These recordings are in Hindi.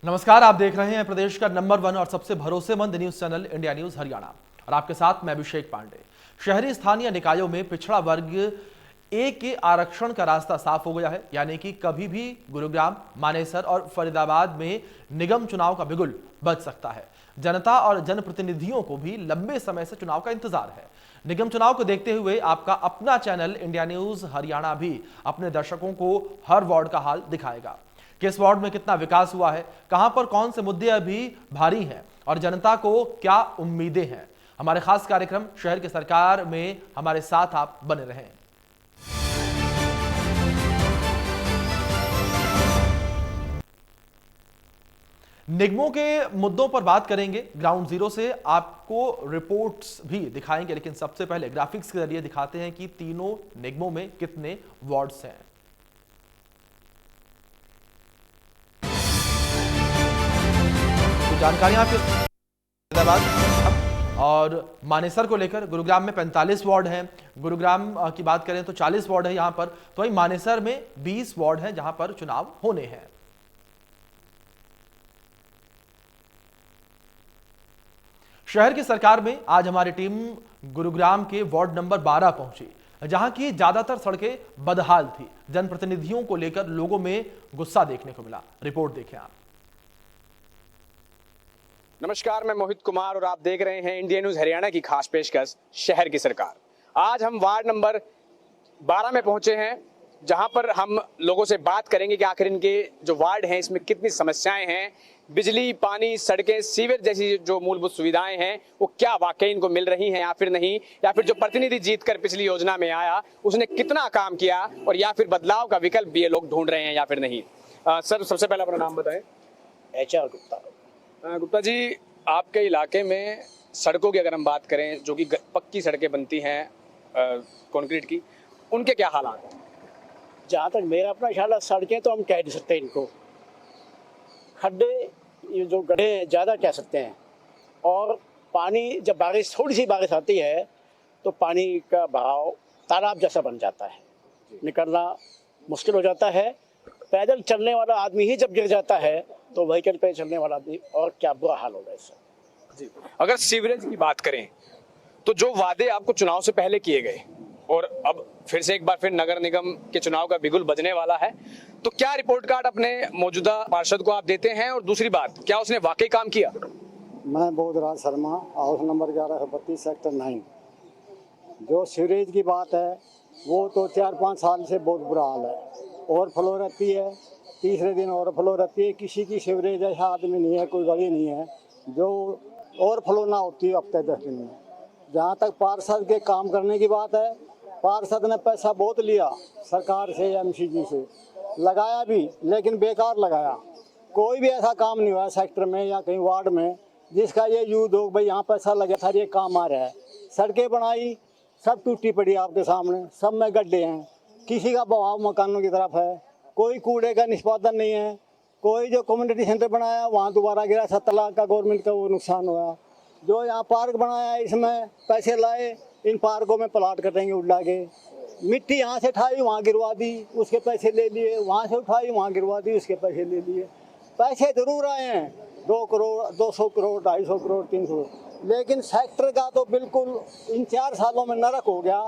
नमस्कार, आप देख रहे हैं प्रदेश का नंबर 1 और सबसे भरोसेमंद news channel India news Haryana और आपके साथ मैं अभिषेक पांडे। शहरी स्थानीय निकायों में पिछड़ा वर्ग ए के आरक्षण का रास्ता साफ हो गया है, यानी कि कभी भी गुरुग्राम, मानेसर और फरीदाबाद में निगम चुनाव का बिगुल बज सकता है। जनता और जनप्रतिनिधियों को भी लंबे समय से चुनाव का इंतजार है। निगम चुनाव को देखते हुए आपका अपना चैनल इंडिया न्यूज हरियाणा भी अपने दर्शकों को हर वार्ड का हाल दिखाएगा। किस वार्ड में कितना विकास हुआ है, कहां पर कौन से मुद्दे अभी भारी हैं और जनता को क्या उम्मीदें हैं। हमारे खास कार्यक्रम शहर की सरकार में हमारे साथ आप बने रहें। निगमों के मुद्दों पर बात करेंगे, ग्राउंड जीरो से आपको रिपोर्ट्स भी दिखाएंगे, लेकिन सबसे पहले ग्राफिक्स के जरिए दिखाते हैं कि तीनों निगमों में कितने वार्ड्स हैं। जानकारियां आपके फरीदाबाद और मानेसर को लेकर गुरुग्राम में 45 वार्ड हैं। गुरुग्राम की बात करें तो 40 वार्ड है यहां पर, तो वहीं मानेसर में 20 वार्ड हैं जहां पर चुनाव होने हैं। शहर की सरकार में आज हमारी टीम गुरुग्राम के वार्ड नंबर 12 पहुंची, जहां की ज्यादातर सड़कें बदहाल थी। जनप्रतिनिधियों को लेकर लोगों में गुस्सा देखने को मिला। रिपोर्ट देखें आप। नमस्कार, मैं मोहित कुमार और आप देख रहे हैं इंडिया न्यूज हरियाणा की खास पेशकश शहर की सरकार। आज हम वार्ड नंबर 12 में पहुंचे हैं, जहां पर हम लोगों से बात करेंगे कि आखिर इनके जो वार्ड हैं इसमें कितनी समस्याएं हैं। बिजली, पानी, सड़कें, सीवेज जैसी जो मूलभूत सुविधाएं हैं वो क्या वाकई इनको मिल रही हैं या फिर नहीं, या फिर जो प्रतिनिधि जीतकर पिछली योजना में आया उसने कितना काम किया, और या फिर बदलाव का विकल्प भी ये लोग ढूंढ रहे हैं या फिर नहीं। सर, सबसे पहले अपना नाम बताएं। HR गुप्ता। गुप्ता जी, आपके इलाके में सड़कों की अगर हम बात करें, जो कि पक्की सड़कें बनती हैं कंक्रीट की, उनके क्या हालात हैं? जहाँ तक मेरा अपना ख्याल है, सड़कें तो हम कह नहीं सकते, इनको खड्डे, ये जो गड्ढे हैं ज़्यादा कह सकते हैं। और पानी, जब बारिश, थोड़ी सी बारिश आती है तो पानी का बहाव तालाब जैसा बन जाता है, निकलना मुश्किल हो जाता है। पैदल चलने वाला आदमी ही जब गिर जाता है तो व्हीकल पे चलने वाला आदमी और क्या बुरा हाल होगा इससे। जी, अगर सीवरेज की बात करें तो जो वादे आपको चुनाव से पहले किए गए और अब फिर से एक बार फिर नगर निगम के चुनाव का बिगुल बजने वाला है, तो क्या रिपोर्ट कार्ड अपने मौजूदा पार्षद को आप देते हैं? और दूसरी बात, क्या उसने वाकई काम किया? मैं Bodhraj Sharma, house number 1132 sector 9। जो सीवरेज की बात है वो तो 4-5 साल से बहुत बुरा हाल है। ओवरफ्लो रहती है, तीसरे दिन ओवरफ्लो रहती है। किसी की सीवरेज ऐसा आदमी नहीं है, कोई गली नहीं है जो ओवरफ्लो ना होती है हफ्ते 10 दिन में। जहाँ तक पार्षद के काम करने की बात है, पार्षद ने पैसा बहुत लिया सरकार से, MCG से लगाया भी, लेकिन बेकार लगाया। कोई भी ऐसा काम नहीं हुआ सेक्टर में या कहीं वार्ड में जिसका ये यूज हो भाई यहाँ पैसा लगा था, ये काम आ रहा है। सड़कें बनाई, सब टूटी पड़ी आपके सामने, सब में गड्ढे हैं। किसी का बहाव मकानों की तरफ है, कोई कूड़े का निष्पादन नहीं है। कोई जो कम्युनिटी सेंटर बनाया वहाँ दोबारा गिरा, 7 लाख का गवर्नमेंट का वो नुकसान हुआ। जो यहाँ पार्क बनाया इसमें पैसे लाए, इन पार्कों में प्लाट करेंगे उड़ा के। मिट्टी यहाँ से उठाई वहाँ गिरवा दी, उसके पैसे ले लिए। वहाँ से उठाई वहाँ गिरवा दी, उसके पैसे ले लिए। पैसे जरूर आए हैं, 2 करोड़, 200 करोड़, 250 करोड़, 300, लेकिन सेक्टर का तो बिल्कुल इन 4 सालों में नरक हो गया।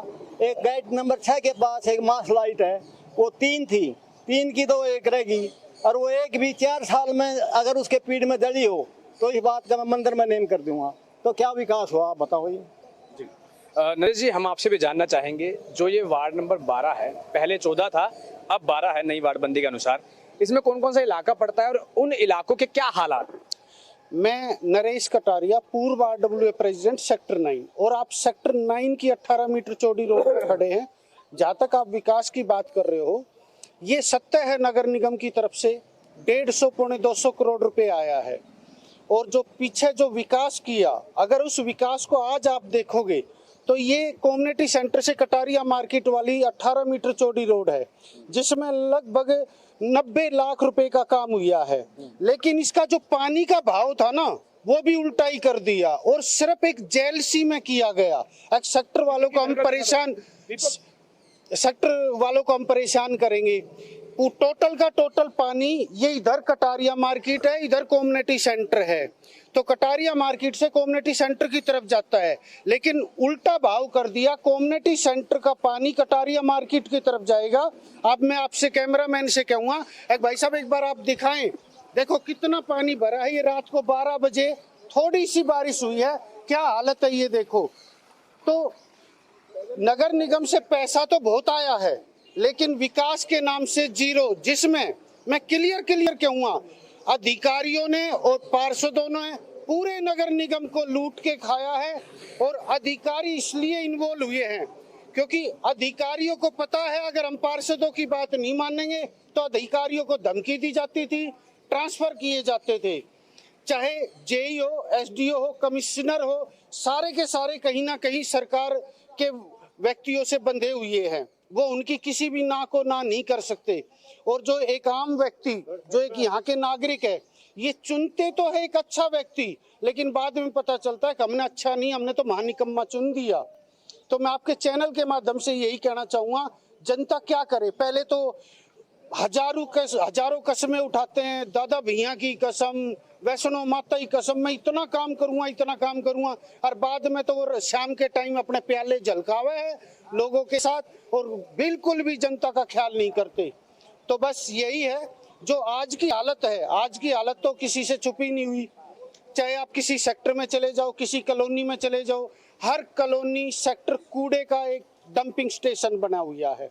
एक गेट नंबर 6 के पास एक मास लाइट है, वो 3 थी, 3 की तो 1 रहेगी, और वो 1 भी 4 साल में अगर उसके पीठ में जड़ी हो तो इस बात का मैं मंदिर में नेम कर दूंगा। तो क्या विकास हुआ आप बताओ ये। नरेश जी, हम आपसे भी जानना चाहेंगे, जो ये वार्ड नंबर 12 है, पहले 14 था, अब 12 है नई वार्डबंदी के अनुसार, इसमें कौन कौन सा इलाका पड़ता है और उन इलाकों के क्या हालात? मैं नरेश कटारिया, पूर्व RWA प्रेसिडेंट सेक्टर 9, और आप सेक्टर 9 की 18 मीटर चौड़ी रोड पर खड़े हैं। जहाँ तक आप विकास की बात कर रहे हो, ये सत्य है नगर निगम की तरफ से 150 पौने 200 करोड़ रुपए आया है। और जो पीछे जो विकास किया, अगर उस विकास को आज आप देखोगे तो ये कम्युनिटी सेंटर से कटारिया मार्केट वाली 18 मीटर चौड़ी रोड है, जिसमें लगभग 90 लाख रुपए का काम हुआ है। लेकिन इसका जो पानी का भाव था ना, वो भी उल्टा ही कर दिया और सिर्फ एक जेएलसी में किया गया। सेक्टर वालों को हम परेशान करेंगे। टोटल का टोटल पानी ये इधर कटारिया मार्केट है, इधर कम्युनिटी सेंटर है, तो कटारिया मार्केट से कम्युनिटी सेंटर की तरफ जाता है, लेकिन उल्टा भाव कर दिया, कम्युनिटी सेंटर का पानी कटारिया मार्केट की तरफ जाएगा। अब मैं आपसे कैमरामैन से कहूंगा, एक भाई साहब एक बार आप दिखाएं, देखो कितना पानी भरा है। ये रात को 12 बजे थोड़ी सी बारिश हुई है, क्या हालत है ये देखो। तो नगर निगम से पैसा तो बहुत आया है, लेकिन विकास के नाम से जीरो, जिसमें मैं क्लियर कहूंगा अधिकारियों ने और पार्षदों ने पूरे नगर निगम को लूट के खाया है। और अधिकारी इसलिए इन्वॉल्व हुए हैं क्योंकि अधिकारियों को पता है अगर हम पार्षदों की बात नहीं मानेंगे तो अधिकारियों को धमकी दी जाती थी, ट्रांसफर किए जाते थे। चाहे जेई हो, एसडीओ हो, कमिश्नर हो, सारे के सारे कहीं ना कहीं सरकार के व्यक्तियों से बंधे हुए हैं, वो उनकी किसी भी ना को ना नहीं कर सकते। और जो एक आम व्यक्ति, जो एक यहाँ के नागरिक है, ये चुनते तो है एक अच्छा व्यक्ति, लेकिन बाद में पता चलता है कि हमने अच्छा नहीं, हमने तो महानिकम्मा चुन दिया। तो मैं आपके चैनल के माध्यम से यही कहना चाहूंगा, जनता क्या करे। पहले तो हजारों कसमें उठाते हैं, दादा भैया की कसम, वैष्णो माता की कसम, मैं इतना काम करूंगा, और बाद में तो वो शाम के टाइम अपने प्याले झलकावे है लोगों के साथ, और बिल्कुल भी जनता का ख्याल नहीं करते। तो बस यही है जो आज की हालत है। आज की हालत तो किसी से छुपी नहीं हुई, चाहे आप किसी सेक्टर में चले जाओ, किसी कॉलोनी में चले जाओ, हर कॉलोनी सेक्टर कूड़े का एक डंपिंग स्टेशन बना हुआ है।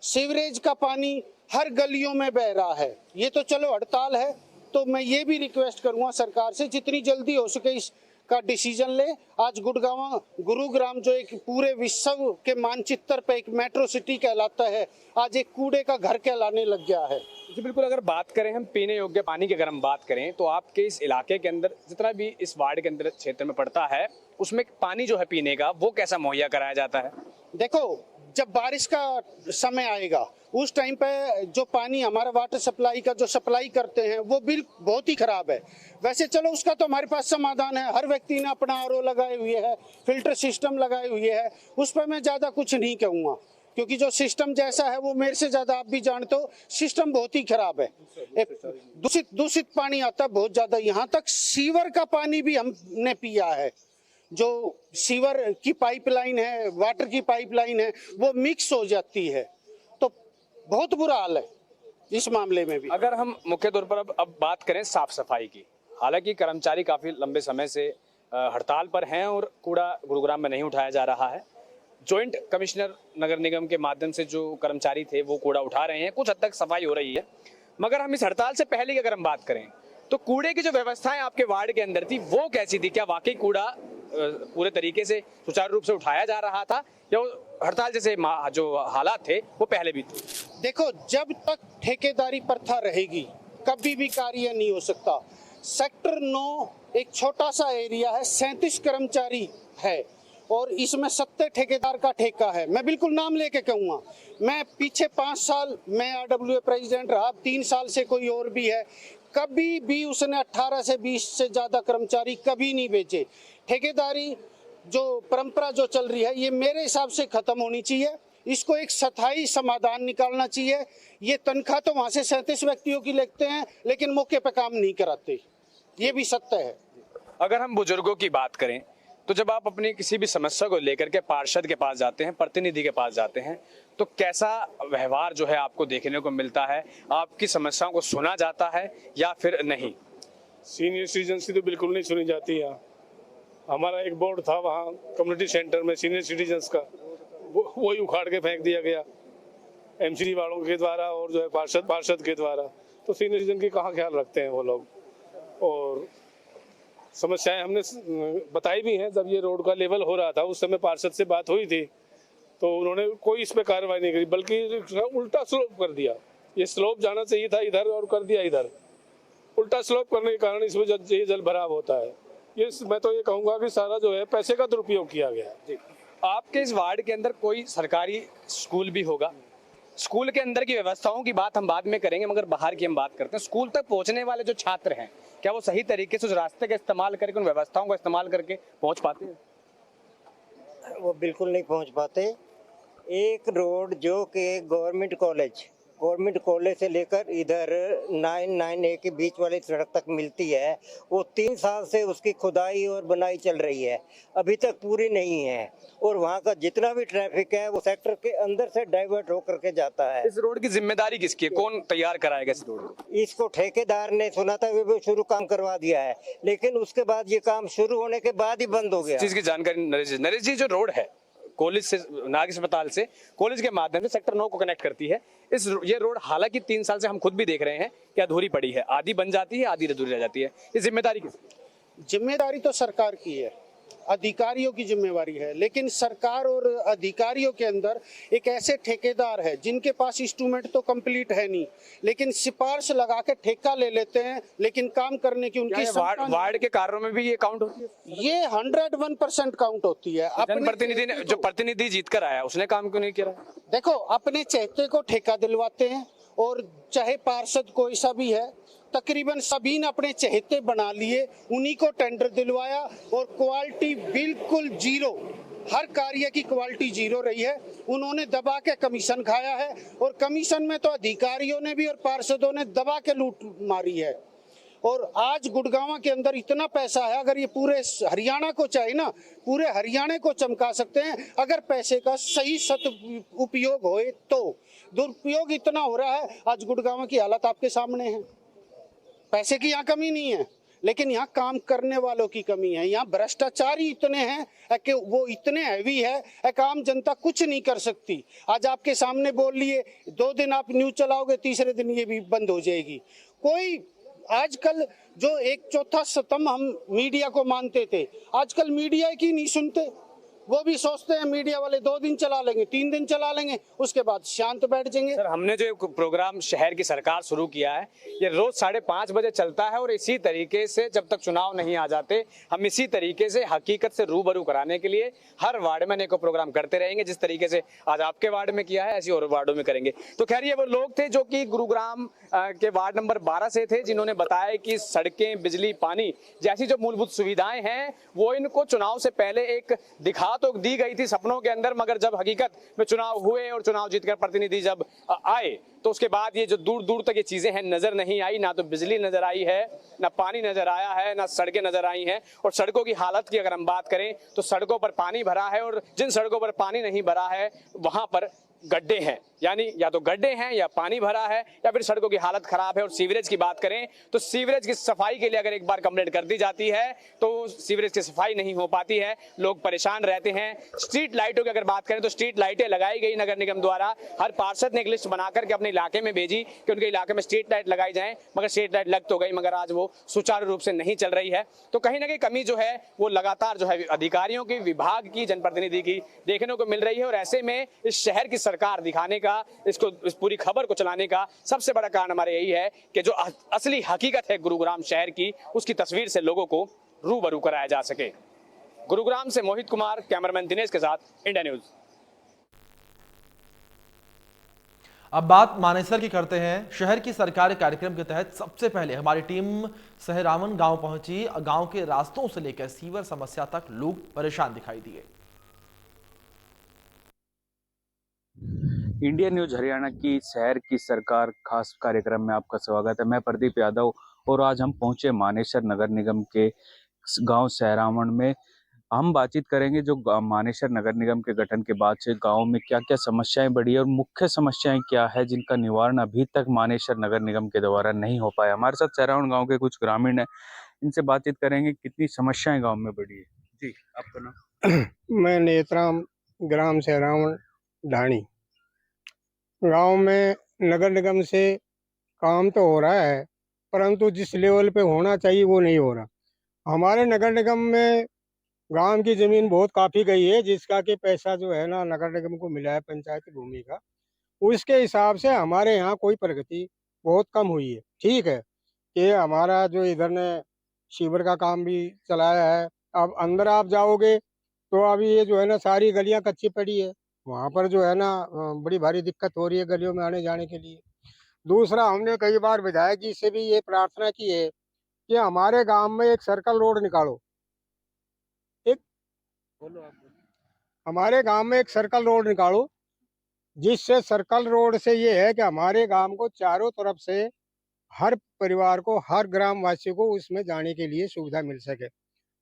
सीवरेज का पानी हर गलियों में बह रहा है। ये तो चलो हड़ताल है, तो मैं ये भी रिक्वेस्ट करूंगा सरकार से जितनी जल्दी हो सके इसका डिसीजन ले। आज गुरुग्राम जो एक पूरे विश्व के मानचित्र पे एक मेट्रो सिटी कहलाता है, आज एक कूड़े का घर कहलाने लग गया है। जी बिल्कुल। अगर बात करें हम पीने योग्य पानी की, अगर हम बात करें तो आपके इस इलाके के अंदर जितना भी इस वार्ड के अंदर क्षेत्र में पड़ता है, उसमें पानी जो है पीने का वो कैसा मुहैया कराया जाता है? देखो, जब बारिश का समय आएगा उस टाइम पे जो पानी हमारा वाटर सप्लाई का जो सप्लाई करते हैं वो बिल बहुत ही खराब है। वैसे चलो उसका तो हमारे पास समाधान है, हर व्यक्ति ने अपना आरओ लगाए हुए है, फिल्टर सिस्टम लगाए हुए है, उस पर मैं ज्यादा कुछ नहीं कहूँगा क्योंकि जो सिस्टम जैसा है वो मेरे से ज्यादा आप भी जानते हो, सिस्टम बहुत ही खराब है। दूषित पानी आता है बहुत ज्यादा, यहाँ तक सीवर का पानी भी हमने पिया है। जो सीवर की पाइपलाइन है, वाटर की पाइपलाइन है, वो मिक्स हो जाती है, तो बहुत बुरा हाल है इस मामले में भी। अगर हम मुख्य तौर पर अब बात करें साफ सफाई की, हालांकि कर्मचारी काफी लंबे समय से हड़ताल पर हैं और कूड़ा गुरुग्राम में नहीं उठाया जा रहा है। जॉइंट कमिश्नर नगर निगम के माध्यम से जो कर्मचारी थे वो कूड़ा उठा रहे हैं, कुछ हद तक सफाई हो रही है। मगर हम इस हड़ताल से पहले की अगर हम बात करें तो कूड़े की जो व्यवस्थाएं आपके वार्ड के अंदर थी वो कैसी थी? क्या वाकई कूड़ा पूरे तरीके से सुचारू रूप से उठाया जा रहा था, या हड़ताल जैसे जो हालात थे वो पहले भी थे? देखो, जब तक ठेकेदारी प्रथा रहेगी कभी भी कार्य नहीं हो सकता। सेक्टर 9 एक छोटा सा एरिया है, 37 कर्मचारी है और इसमें 70 ठेकेदार का ठेका है। मैं बिल्कुल नाम लेके कहूँगा, मैं पीछे 5 साल मैं RWA प्रेसिडेंट रहा, 3 साल से कोई और भी है, कभी भी उसने 18 से 20 से ज्यादा कर्मचारी कभी नहीं बेचे। ठेकेदारी जो परंपरा जो चल रही है ये मेरे हिसाब से खत्म होनी चाहिए, इसको एक स्थायी समाधान निकालना चाहिए। ये तनख्वाह तो वहां से 37 व्यक्तियों की लेते हैं लेकिन मौके पे काम नहीं कराते, ये भी सत्य है। अगर हम बुजुर्गों की बात करें तो जब आप अपनी किसी भी समस्या को लेकर के पार्षद के पास जाते हैं, प्रतिनिधि के पास जाते हैं, तो कैसा व्यवहार जो है आपको देखने को मिलता है? आपकी समस्याओं को सुना जाता है या फिर नहीं? सीनियर सिटीजन की तो बिल्कुल नहीं सुनी जाती है। हमारा एक बोर्ड था वहाँ कम्युनिटी सेंटर में सीनियर सिटीजन्स का, वही उखाड़ के फेंक दिया गया MCD वालों के द्वारा और जो है पार्षद के द्वारा। तो सीनियर सिटीजन की कहाँ ख्याल रखते हैं वो लोग। और समस्याएं हमने बताई भी हैं, जब ये रोड का लेवल हो रहा था उस समय पार्षद से बात हुई थी तो उन्होंने कोई इस पे कार्रवाई नहीं करी, बल्कि उल्टा स्लोप कर दिया। ये स्लोप जाना चाहिए था इधर और कर दिया इधर। उल्टा स्लोप करने के कारण इसमें जल भराव होता है। ये मैं तो ये कहूँगा कि सारा जो है पैसे का दुरुपयोग किया गया है। आपके इस वार्ड के अंदर कोई सरकारी स्कूल भी होगा? स्कूल के अंदर की व्यवस्थाओं की बात हम बाद में करेंगे, मगर बाहर की हम बात करते हैं। स्कूल तक पहुंचने वाले जो छात्र हैं, क्या वो सही तरीके से उस रास्ते का इस्तेमाल करके, उन व्यवस्थाओं का इस्तेमाल करके पहुंच पाते हैं? वो बिल्कुल नहीं पहुंच पाते। एक रोड जो कि गवर्नमेंट कॉलेज गवर्नमेंट कॉलेज से लेकर इधर 9-9A के बीच वाली सड़क तक मिलती है, वो 3 साल से उसकी खुदाई और बनाई चल रही है, अभी तक पूरी नहीं है। और वहाँ का जितना भी ट्रैफिक है वो सेक्टर के अंदर से डाइवर्ट होकर के जाता है। इस रोड की जिम्मेदारी किसकी है? कौन तैयार कराएगा इस रोड को? इसको ठेकेदार ने सुना था वो शुरू काम करवा दिया है, लेकिन उसके बाद ये काम शुरू होने के बाद ही बंद हो गया। इस चीज की जानकारी नरेश जी, जो रोड है कॉलेज से नाग अस्पताल से कॉलेज के माध्यम से सेक्टर 9 को कनेक्ट करती है, ये रोड हालांकि 3 साल से हम खुद भी देख रहे हैं कि अधूरी पड़ी है, आधी बन जाती है, आधी अधूरी रह जाती है। ये जिम्मेदारी किसकी? जिम्मेदारी तो सरकार की है, अधिकारियों की जिम्मेवारी है, लेकिन सरकार और अधिकारियों के अंदर एक ऐसे ठेकेदार है जिनके पास इंस्ट्रूमेंट तो कंप्लीट है नहीं, लेकिन सिफारिश लगा के ठेका ले लेते हैं, लेकिन काम करने की उनकी वार्ड के कार्यों में भी ये काउंट होती है? ये 101% काउंट होती है। प्रतिनिधि ने, जो प्रतिनिधि जीत कर आया, उसने काम क्यों नहीं किया? देखो, अपने चहेते को ठेका दिलवाते हैं, और चाहे पार्षद कोई सा भी है, तकरीबन सभी ने अपने चहेते बना लिए, उन्हीं को टेंडर दिलवाया, और क्वालिटी बिल्कुल जीरो, हर कार्य की क्वालिटी जीरो रही है। उन्होंने दबा के कमीशन खाया है, और कमीशन में तो अधिकारियों ने भी और पार्षदों ने दबा के लूट मारी है। और आज गुड़गांव के अंदर इतना पैसा है, अगर ये पूरे हरियाणा को चाहे ना, पूरे हरियाणा को चमका सकते हैं, अगर पैसे का सही उपयोग होए तो। दुरुपयोग इतना हो रहा है, आज गुड़गांव की हालत आपके सामने है। पैसे की यहाँ कमी नहीं है, लेकिन यहाँ काम करने वालों की कमी है। यहाँ भ्रष्टाचार ही इतने हैं कि वो इतने हैवी है कि आम जनता कुछ नहीं कर सकती। आज आपके सामने बोल लिए, 2 दिन आप न्यूज चलाओगे, तीसरे दिन ये भी बंद हो जाएगी। कोई आजकल जो एक चौथा स्तंभ हम मीडिया को मानते थे, आजकल मीडिया की नहीं सुनते। वो भी सोचते हैं मीडिया वाले 2 दिन चला लेंगे, 3 दिन चला लेंगे, उसके बाद शांत बैठ जाएंगे। सर, हमने जो एक प्रोग्राम शहर की सरकार शुरू किया है, ये रोज 5:30 बजे चलता है, और इसी तरीके से जब तक चुनाव नहीं आ जाते, हम इसी तरीके से हकीकत से रूबरू कराने के लिए हर वार्ड में एक प्रोग्राम करते रहेंगे। जिस तरीके से आज आपके वार्ड में किया है, ऐसी और वार्डों में करेंगे। तो खैर, ये वो लोग थे जो कि गुरुग्राम के वार्ड नंबर 12 से थे, जिन्होंने बताया कि सड़कें, बिजली, पानी जैसी जो मूलभूत सुविधाएं हैं, वो इनको चुनाव से पहले एक दिखा तो दी गई थी सपनों के अंदर, मगर जब हकीकत में चुनाव हुए और चुनाव जीतकर प्रतिनिधि जब आए, तो उसके बाद ये जो दूर दूर तक ये चीजें हैं नजर नहीं आई। ना तो बिजली नजर आई है, ना पानी नजर आया है, ना सड़कें नजर आई हैं। और सड़कों की हालत की अगर हम बात करें तो सड़कों पर पानी भरा है, और जिन सड़कों पर पानी नहीं भरा है वहां पर गड्ढे हैं, यानी या तो गड्ढे हैं या पानी भरा है, या फिर सड़कों की हालत खराब है। और सीवरेज की बात करें तो सीवरेज की सफाई के लिए अगर एक बार कंप्लेंट कर दी जाती है तो सीवरेज की सफाई नहीं हो पाती है, लोग परेशान रहते हैं। स्ट्रीट लाइटों की अगर बात करें तो स्ट्रीट लाइटें लगाई गई नगर निगम द्वारा, हर पार्षद ने एक लिस्ट बनाकर के अपने इलाके में भेजी कि उनके इलाके में स्ट्रीट लाइट लगाई जाए, मगर स्ट्रीट लाइट लग तो गई, मगर आज वो सुचारू रूप से नहीं चल रही है। तो कहीं ना कहीं कमी जो है वो लगातार जो है अधिकारियों की, विभाग की, जनप्रतिनिधि की देखने को मिल रही है। और ऐसे में इस शहर की सरकार दिखाने का, इसको, इस पूरी खबर को चलाने का सबसे बड़ा कारण हमारे यही है कि जो असली हकीकत है गुरुग्राम शहर की, उसकी तस्वीर से लोगों को रूबरू कराया जा सके। गुरुग्राम से मोहित कुमार, कैमरामैन दिनेश के साथ, इंडिया न्यूज। अब बात मानेसर की करते हैं। शहर की सरकार कार्यक्रम के तहत सबसे पहले हमारी टीम सहरावन गांव पहुंची। गांव के रास्तों से लेकर सीवर समस्या तक लोग परेशान दिखाई दिए। इंडिया न्यूज हरियाणा की शहर की सरकार खास कार्यक्रम में आपका स्वागत है। मैं प्रदीप यादव, और आज हम पहुंचे मानेसर नगर निगम के गांव सहरावन में। हम बातचीत करेंगे जो मानेसर नगर निगम के गठन के बाद से गांव में क्या क्या समस्याएं बढ़ी है और मुख्य समस्याएं क्या है जिनका निवारण अभी तक मानेसर नगर निगम के द्वारा नहीं हो पाया। हमारे साथ सहरावन गाँव के कुछ ग्रामीण है, इनसे बातचीत करेंगे कितनी समस्याएं गाँव में बढ़ी है। जी, आपका नाम? मैं नेत्राम, ग्राम सहरावन ढाणी। गांव में नगर निगम से काम तो हो रहा है, परंतु जिस लेवल पे होना चाहिए वो नहीं हो रहा। हमारे नगर निगम में गांव की जमीन बहुत काफ़ी गई है, जिसका कि पैसा जो है ना नगर निगम को मिला है पंचायती भूमि का, उसके हिसाब से हमारे यहाँ कोई प्रगति बहुत कम हुई है। ठीक है कि हमारा जो इधर ने सीवर का काम भी चलाया है, अब अंदर आप जाओगे तो अभी ये जो है ना सारी गलियां कच्ची पड़ी है, वहाँ पर जो है ना बड़ी भारी दिक्कत हो रही है गलियों में आने जाने के लिए। दूसरा, हमने कई बार विधायक जी से भी ये प्रार्थना की है कि हमारे गांव में एक सर्कल रोड निकालो। एक बोलो आप। हमारे गांव में एक सर्कल रोड निकालो जिससे सर्कल रोड से ये है कि हमारे गांव को चारों तरफ से हर परिवार को, हर ग्रामवासी को उसमें जाने के लिए सुविधा मिल सके।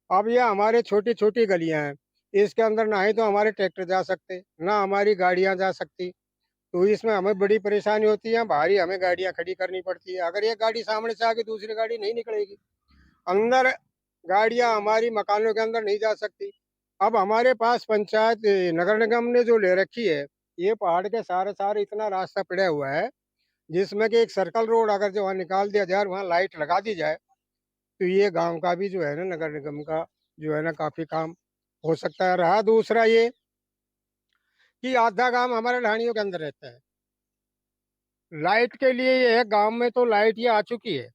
अब ये हमारे छोटी छोटी गलियां हैं, इसके अंदर ना ही तो हमारे ट्रैक्टर जा सकते, ना हमारी गाड़ियां जा सकती, तो इसमें हमें बड़ी परेशानी होती है। बाहरी हमें गाड़ियां खड़ी करनी पड़ती है। अगर एक गाड़ी सामने से आके दूसरी गाड़ी नहीं निकलेगी, अंदर गाड़ियां हमारी मकानों के अंदर नहीं जा सकती। अब हमारे पास पंचायत नगर निगम ने जो ले रखी है, ये पहाड़ के सारे सारे इतना रास्ता पड़ा हुआ है, जिसमें कि एक सर्कल रोड अगर जो वहाँ निकाल दिया जाए और वहाँ लाइट लगा दी जाए, तो ये गांव का भी जो है ना, नगर निगम का जो है ना, काफी काम हो सकता है। रहा दूसरा ये कि आधा गांव हमारे ढाणियों के अंदर रहता है। लाइट के लिए ये है, गांव में तो लाइट ये आ चुकी है,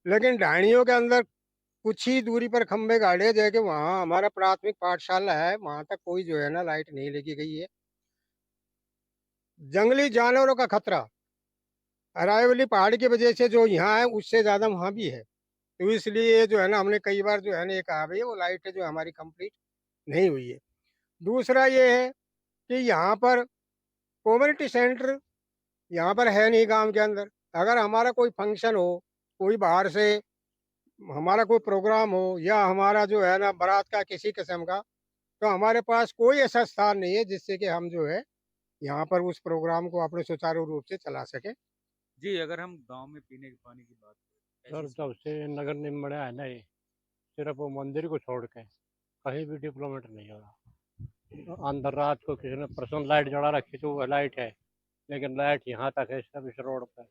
लेकिन ढाणियों के अंदर कुछ ही दूरी पर खंबे गाड़े जाके वहाँ हमारा प्राथमिक पाठशाला है, वहां तक कोई जो है ना लाइट नहीं लगी गई है। जंगली जानवरों का खतरा अरावली पहाड़ की वजह से जो यहाँ है, उससे ज्यादा वहाँ भी है। तो इसलिए जो है ना, हमने कई बार जो है ना ये कहा भाई वो लाइट जो हमारी कंप्लीट नहीं हुई है। दूसरा ये है कि यहाँ पर कम्युनिटी सेंटर यहाँ पर है नहीं गांव के अंदर। अगर हमारा कोई फंक्शन हो, कोई बाहर से हमारा कोई प्रोग्राम हो, या हमारा जो है ना बारात का किसी किस्म का, तो हमारे पास कोई ऐसा स्थान नहीं है जिससे कि हम जो है यहाँ पर उस प्रोग्राम को अपने सुचारू रूप से चला सके। जी, अगर हम गांव में पीने के पानी की बात करें, सर जब से नगर निगम बना है ना, ये सिर्फ वो मंदिर को छोड़ के कहीं भी डेवलपमेंट नहीं हो रहा। अंदर रात को किसी ने पर्सनल लाइट जला रखी, तो वो लाइट है, लेकिन लाइट यहाँ तक है, सब इस रोड पर।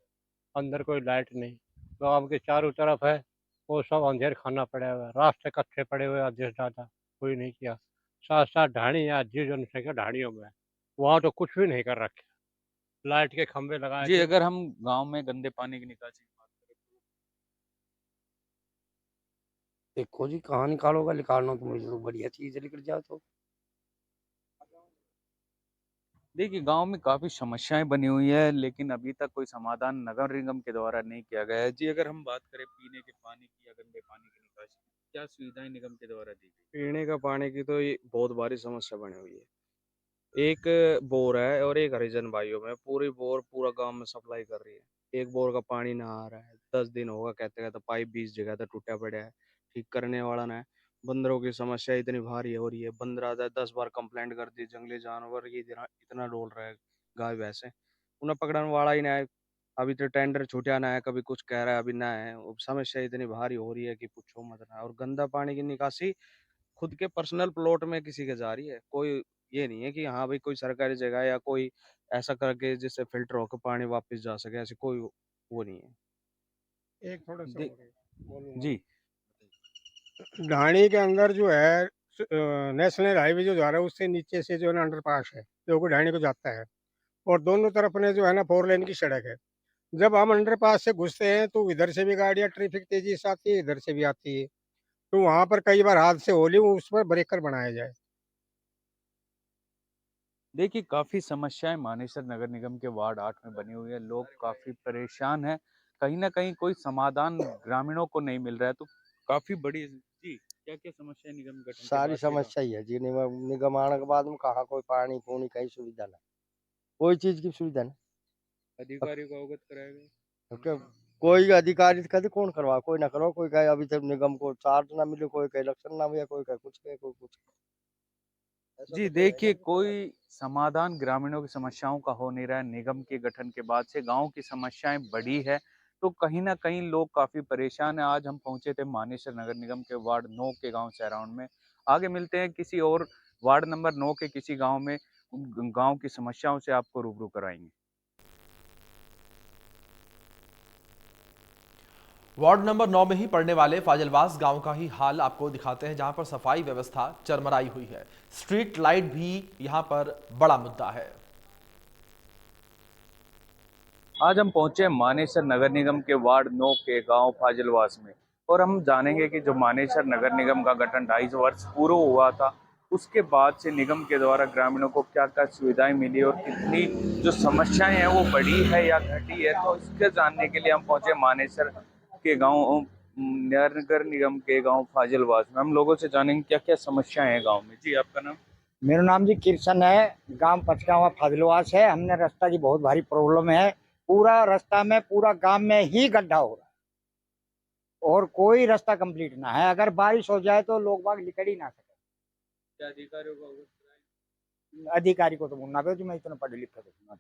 अंदर कोई लाइट नहीं। गाँव के चारों तरफ है, वो सब अंधेर खाना पड़ा हुआ है, रास्ते कच्चे पड़े हुए हैं, आधे से ज़्यादा कोई नहीं किया। साथ साथ ढाणी है, आधी जनसंख्या ढाणियों में है, वहाँ तो कुछ भी नहीं कर रखे। लाइट के खंभे लगाए जी, थे। अगर हम गांव में गंदे पानी की निकासी की बात करें तो देखो जी, कहाँ निकालोगा, निकालना तो मुझे तो बढ़िया चीज़ है, निकल जाओ तो। देखिए, गांव में काफी समस्याएं बनी हुई है, लेकिन अभी तक कोई समाधान नगर निगम के द्वारा नहीं किया गया है। जी, अगर हम बात करें पीने के पानी की या गंदे पानी की निकासी की, क्या सुविधाएं निगम के द्वारा दी गई? पीने का पानी की तो ये बहुत भारी समस्या बनी हुई है। एक बोर है और एक हरिजन भाइयों में पूरी बोर पूरा गांव में सप्लाई कर रही है। एक बोर का पानी ना आ रहा है, 10 दिन होगा कहते कहते, पाइप 20 जगह तक टूटा पड़ा है, ठीक करने वाला ना है। बंदरों की समस्या इतनी भारी हो रही है, बंदर आता है 10 बार कंप्लेंट कर दी, जंगली जानवर ये इतना इतना डोल रहा है गाय भैंसे, उन्हें पकड़ने वाला ही ना है। अभी तो टेंडर छूटा ना है, कभी कुछ कह रहा है, अभी ना है। अब समस्या इतनी भारी हो रही है कि पूछो मत ना। और गंदा पानी की निकासी खुद के पर्सनल प्लॉट में किसी के जा रही है। कोई ये नहीं है कि हाँ भाई कोई सरकारी जगह या कोई ऐसा करके जिससे फिल्टर होकर पानी वापस जा सके, ऐसे कोई वो नहीं है। एक थोड़ा सा दे- और है, बोलूंगा। जी, ढाणी के अंदर जो है नेशनल हाईवे जो जा रहा है, उससे नीचे से जो है ना अंडरपास है, जो कि ढाणी को जाता है, और दोनों तरफ ने जो है ना 4 लेन की सड़क है। जब हम अंडरपास से घुसते हैं तो इधर से भी गाड़ियां ट्रैफिक तेजी से आती है, इधर से भी आती है, तो वहां पर कई बार हादसे होली, उस पर ब्रेकर बनाया जाए। देखिए काफी समस्याएं मानेसर नगर निगम के वार्ड 8 में बनी हुई है। लोग काफी परेशान हैं, कहीं ना कहीं कोई समाधान ग्रामीणों को नहीं मिल रहा है, तो काफी बड़ी जी, क्या क्या समस्या निगम गठन के सारी बाद से समस्या ही है जी। निगम आने के बाद में कहाँ कोई पानी पूनी कहीं सुविधा नहीं, कोई चीज की सुविधा नहीं। अधिकारियों को अवगत कराया गया? क्योंकि कोई अधिकारी कहते कौन करवा, कोई ना करवा, कोई कहे अभी तक निगम को चार्ज ना मिले, कोई कहे इलेक्शन ना हुआ, कोई कहे कुछ कहे, कोई कुछ ऐसा जी, तो कोई है देखिए नहीं। कोई समाधान ग्रामीणों की समस्याओं का हो नहीं रहा है। निगम के गठन के बाद से गांव की समस्याएं बढ़ी है, तो कहीं ना कहीं लोग काफी परेशान हैं। आज हम पहुंचे थे मानेसर नगर निगम के वार्ड 9 के गांव सैराउंड में। आगे मिलते हैं किसी और वार्ड नंबर 9 के किसी गांव में, उन गांव की समस्याओं से आपको रूबरू कराएंगे। वार्ड नंबर 9 में ही पड़ने वाले फाजिलवास गांव का ही हाल आपको दिखाते हैं, जहां पर सफाई व्यवस्था चरमराई हुई है। स्ट्रीट लाइट भी यहां पर बड़ा मुद्दा है। आज हम पहुंचे मानेसर नगर निगम के वार्ड 9 के गांव फाजिलवास में, और हम जानेंगे कि जो मानेसर नगर निगम का गठन 2.5 वर्ष पूर्व हुआ था, उसके बाद से निगम के द्वारा ग्रामीणों को क्या क्या सुविधाएं मिली और कितनी जो समस्याएं हैं वो बढ़ी है या घटी है। तो इसके जानने के लिए हम पहुंचे मानेसर के गांव नगर निगम के गांव फाजिलवास में। हम लोगों से जानेंगे क्या क्या समस्याएं हैं गांव में। जी, आपका नाम? मेरा नाम जी किरसन है, गांव पचगावा फजलवास है। हमने रास्ता की बहुत भारी प्रॉब्लम है। पूरा रास्ता में, पूरा गांव में ही गड्ढा हो रहा है और कोई रास्ता कंप्लीट ना है। अगर बारिश हो जाए तो लोग बाग निकल ही ना सके। क्या अधिकारियों का अवगत कराएं? अधिकारी को तो बोलना पे मैं इतना पढ़े लिखे तो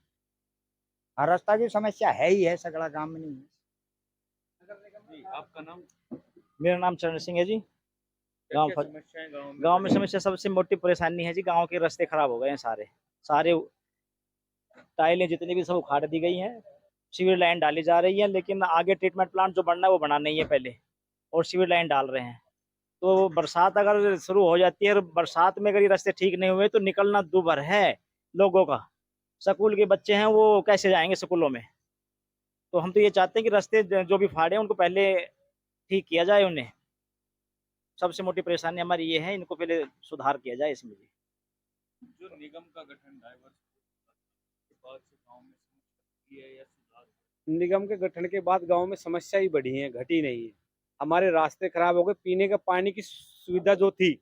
हाँ, रास्ता की समस्या है ही है, सगड़ा गांव में नहीं है। जी, आपका नाम? मेरा नाम चरण सिंह है जी। गांव क्या समस्याएं गांव में समस्या सबसे मोटी परेशानी है जी, गांव के रास्ते खराब हो गए हैं सारे टाइलें जितनी भी सब उखाड़ दी गई हैं। सीवर लाइन डाली जा रही है, लेकिन आगे ट्रीटमेंट प्लांट जो बनना है वो बना नहीं है पहले, और सीवर लाइन डाल रहे हैं। तो बरसात अगर शुरू हो जाती है और बरसात में अगर ये रास्ते ठीक नहीं हुए तो निकलना दूभर है लोगों का। स्कूल के बच्चे हैं वो कैसे जाएंगे स्कूलों में? तो हम तो ये चाहते हैं कि रास्ते जो भी फाड़े हैं उनको पहले ठीक किया जाए। उन्हें सबसे मोटी परेशानी हमारी ये है, इनको पहले सुधार किया जाए इसमें जी। जो निगम का गठन डाइवर्स के बाद से गांव में समस्या है या सुधार? निगम के गठन के बाद गांव में समस्या ही बढ़ी है, घटी नहीं है। हमारे रास्ते खराब हो गए। पीने का पानी की सुविधा जो थी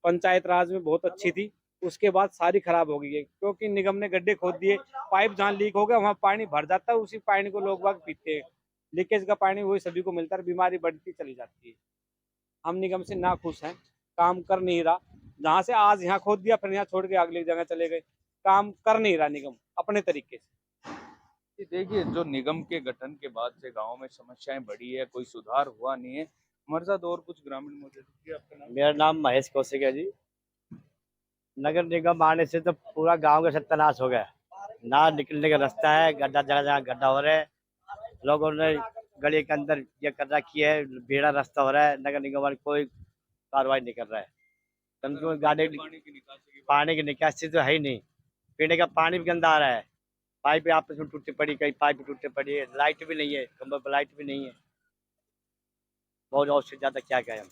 पंचायत राज में बहुत अच्छी थी, उसके बाद सारी खराब हो गई है, क्योंकि निगम ने गड्ढे खोद दिए। पाइप जहाँ लीक हो गया वहाँ पानी भर जाता है, उसी पानी को लोग बाग पीते हैं। लीकेज का पानी वही सभी को मिलता है, बीमारी बढ़ती चली जाती है। हम निगम से ना खुश हैं, काम कर नहीं रहा। जहाँ से आज यहाँ खोद दिया, फिर यहाँ छोड़ के अगली जगह चले गए। काम कर नहीं रहा निगम अपने तरीके से। जी, देखिए, जो निगम के गठन के बाद से गांव में समस्याएं बढ़ी है, कोई सुधार हुआ नहीं है। हमारे साथ और कुछ ग्रामीण मौजूद हैं। आपका नाम? मेरा नाम महेश कौशिक है जी। नगर निगम आने से तो पूरा गांव का सत्यानाश हो गया। ना निकलने का रास्ता है, गड्ढा जगह जगह गड्ढा हो रहा है। लोगों ने गली के अंदर ये कर रखी है, बेड़ा रास्ता हो रहा है। नगर निगम वाले कोई कार्रवाई नहीं कर रहा है। गाड़ी पानी की निकासी तो है ही नहीं। पीने का पानी भी गंदा आ रहा है। पाइप आपस में टूटी पड़ी, कई पाइप टूटे पड़ी है। लाइट भी नहीं है, खंभे पर लाइट भी नहीं है। बहुत उससे ज्यादा क्या कहें हम।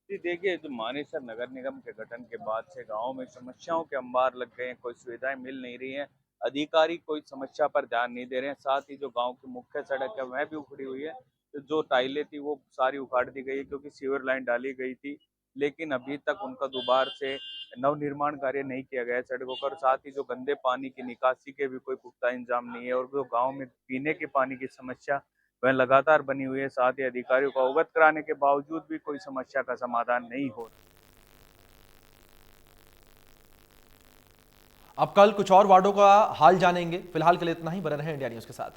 जी, देखिए, जो मानेसर नगर निगम के गठन के बाद से गांव में समस्याओं के अंबार लग गए हैं, कोई सुविधाएं मिल नहीं रही हैं। अधिकारी कोई समस्या पर ध्यान नहीं दे रहे हैं। साथ ही जो गांव की मुख्य सड़क है वह भी उखड़ी हुई है। तो जो टाइलें थी वो सारी उखाड़ दी गई है, क्योंकि सीवर लाइन डाली गई थी, लेकिन अभी तक उनका दोबारा से नवनिर्माण कार्य नहीं किया गया है सड़कों पर। साथ ही जो गंदे पानी की निकासी के भी कोई पुख्ता इंतजाम नहीं है, और जो गाँव में पीने के पानी की समस्या वह लगातार बनी हुई है। साथ ही अधिकारियों को अवगत कराने के बावजूद भी कोई समस्या का समाधान नहीं हो रहा। अब कल कुछ और वार्डों का हाल जानेंगे। फिलहाल के लिए इतना ही। बने रहें इंडिया न्यूज के साथ।